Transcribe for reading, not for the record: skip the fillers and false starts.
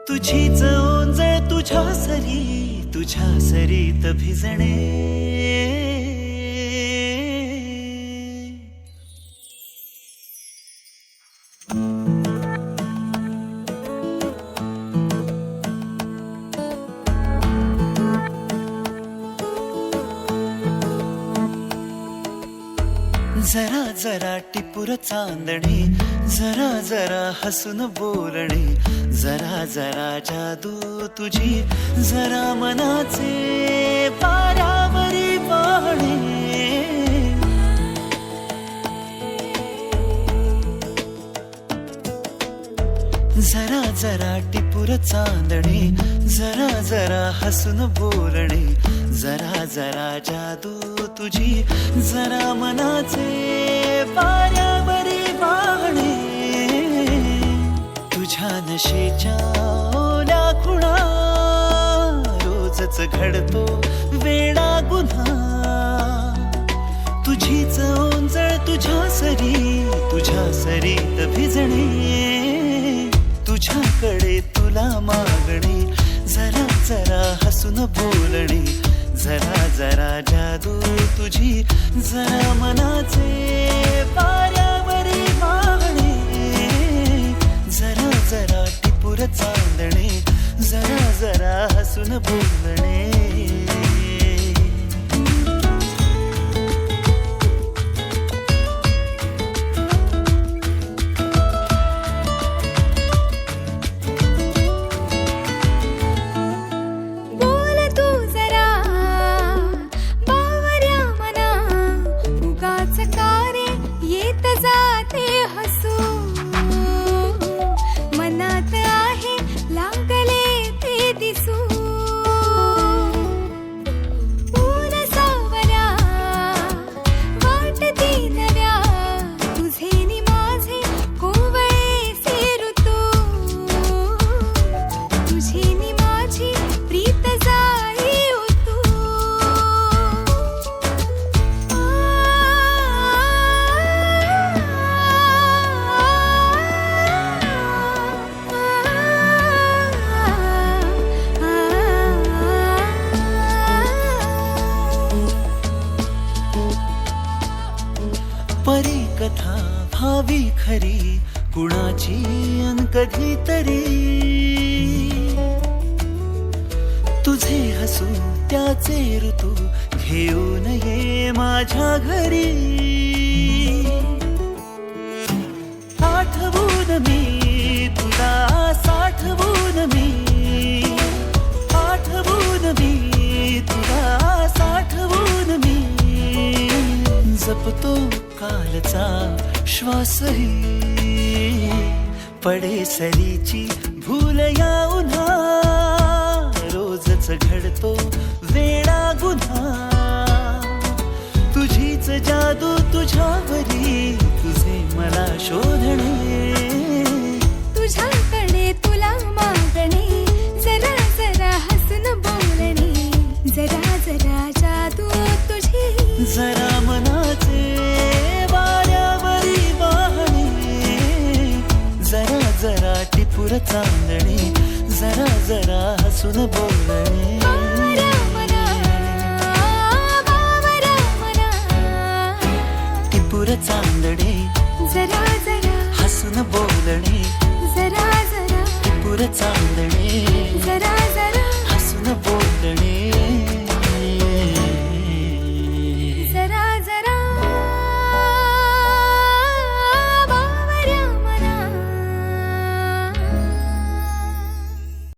तुझीच ओंजळ तुझ्या सरीत भिजणे. जरा जरा टिपूर चांदणे, जरा जरा हसून बोलणे, जरा जरा जादू तुझी, जरा मनाचे पारावरी वाहणे. जरा जरा टिपूर चांदणे, जरा जरा हसून बोलणे, जरा जरा जादू तुझी, जरा मनाचे पारावरी वाहणे. तुझ्या नशेच्या ओल्या खुणा, रोजच घडतो वेडा गुन्हा. तुझीच ओंजळ तुझ्या सरीत भिजणे. तुझ्याकडे तुला मागणे, जरा जरा हसून बोलणे, जरा जरा जादू तुझी, जरा मनाचे पारावरी वाहणे. जरा जरा टिपूर चांदणे, जरा जरा हसून बोलणे. परी कथा भावी खरी, कुणाची अन कधीतरी. तुझे हसू त्याचे ऋतू, घेऊन ये माझ्या घरी. आठवून मी तुला, साठवून मी, आठवून मी तुला, साठवून मी. जपतो कालचा श्वासही, पडे सरीची भूल या उन्हा. रोजच घडतो वेडा गुन्हा. तुझीच जादू तुझ्यावरी, तुझे मला शोधणे. तुझ्याकडे तुला मागणे, जरा जरा हसून बोलणे, जरा जरा जादू तुझी, जरा मनाचे वाऱ्यावरी वाहणे. जरा जरा टिपूर चांदणे, जरा जरा हसून बोलणे. टिपूर चांदणे, जरा